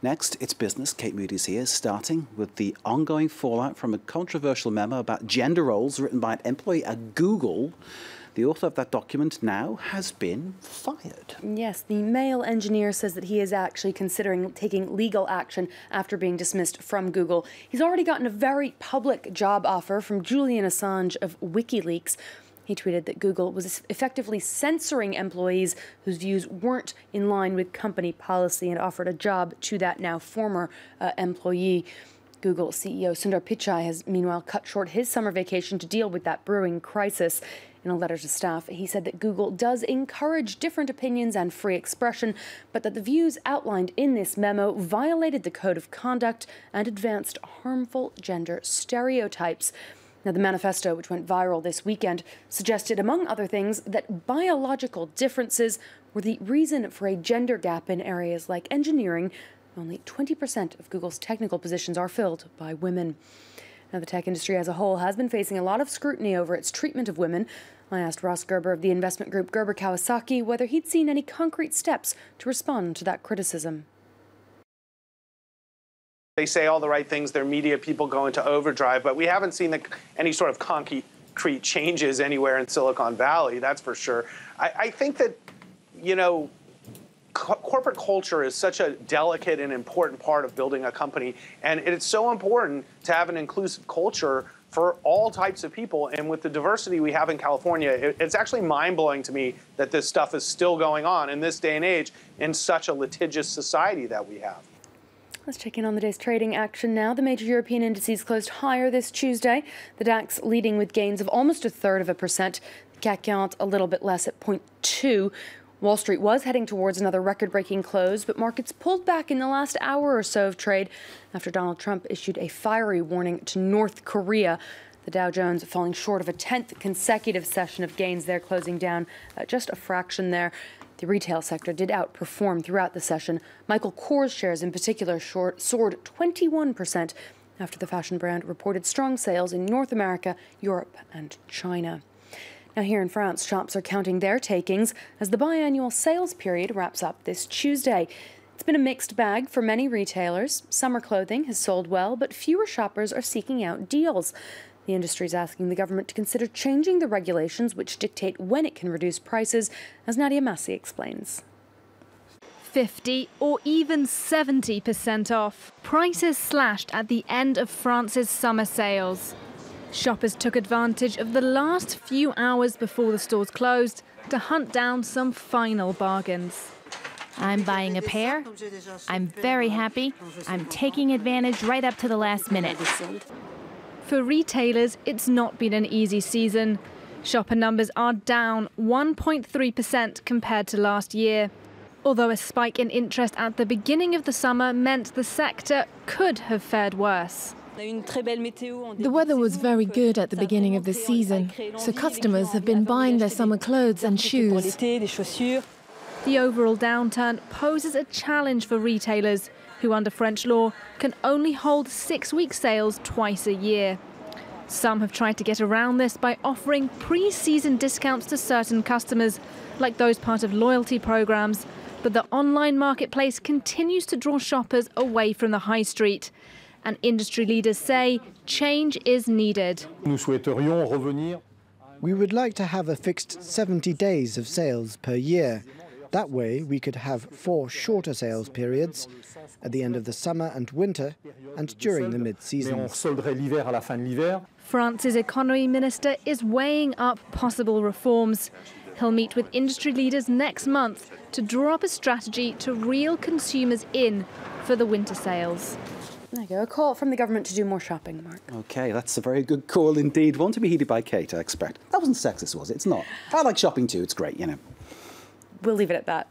Next, it's business. Kate Moody's here, starting with the ongoing fallout from a controversial memo about gender roles written by an employee at Google. The author of that document now has been fired. Yes, the male engineer says that he is actually considering taking legal action after being dismissed from Google. He's already gotten a very public job offer from Julian Assange of WikiLeaks. He tweeted that Google was effectively censoring employees whose views weren't in line with company policy and offered a job to that now former employee. Google CEO Sundar Pichai has meanwhile cut short his summer vacation to deal with that brewing crisis. In a letter to staff, he said that Google does encourage different opinions and free expression, but that the views outlined in this memo violated the code of conduct and advanced harmful gender stereotypes. Now, the Manifesto, which went viral this weekend, suggested, among other things, that biological differences were the reason for a gender gap in areas like engineering. Only 20% of Google's technical positions are filled by women. Now, the tech industry as a whole has been facing a lot of scrutiny over its treatment of women. I asked Ross Gerber of the investment group Gerber Kawasaki whether he'd seen any concrete steps to respond to that criticism. They say all the right things, their media people go into overdrive, but we haven't seen any sort of concrete changes anywhere in Silicon Valley, that's for sure. I think that, you know, corporate culture is such a delicate and important part of building a company, and it's so important to have an inclusive culture for all types of people. And with the diversity we have in California, it's actually mind-blowing to me that this stuff is still going on in this day and age in such a litigious society that we have. Let's check in on the day's trading action now. The major European indices closed higher this Tuesday. The DAX leading with gains of almost 1/3%. The CAC 40 a little bit less at 0.2. Wall Street was heading towards another record-breaking close, but markets pulled back in the last hour or so of trade after Donald Trump issued a fiery warning to North Korea. The Dow Jones falling short of a 10th consecutive session of gains there, closing down just a fraction there. The retail sector did outperform throughout the session. Michael Kors shares in particular soared 21% after the fashion brand reported strong sales in North America, Europe and China. Now here in France, shops are counting their takings as the biannual sales period wraps up this Tuesday. It's been a mixed bag for many retailers. Summer clothing has sold well, but fewer shoppers are seeking out deals. The industry is asking the government to consider changing the regulations which dictate when it can reduce prices, as Nadia Massi explains. 50 or even 70% off. Prices slashed at the end of France's summer sales. Shoppers took advantage of the last few hours before the stores closed to hunt down some final bargains. I'm buying a pair. I'm very happy. I'm taking advantage right up to the last minute. For retailers, it's not been an easy season. Shopper numbers are down 1.3% compared to last year. Although a spike in interest at the beginning of the summer meant the sector could have fared worse. The weather was very good at the beginning of the season, so customers have been buying their summer clothes and shoes. The overall downturn poses a challenge for retailers, who under French law can only hold 6-week sales twice a year. Some have tried to get around this by offering pre-season discounts to certain customers, like those part of loyalty programs, but the online marketplace continues to draw shoppers away from the high street. And industry leaders say change is needed. We would like to have a fixed 70 days of sales per year. That way we could have 4 shorter sales periods at the end of the summer and winter and during the mid-season. France's economy minister is weighing up possible reforms. He'll meet with industry leaders next month to draw up a strategy to reel consumers in for the winter sales. There you go, a call from the government to do more shopping, Mark. OK, that's a very good call indeed. One to be heeded by Kate, I expect. That wasn't sexist, was it? It's not. I like shopping too, it's great, you know. We'll leave it at that.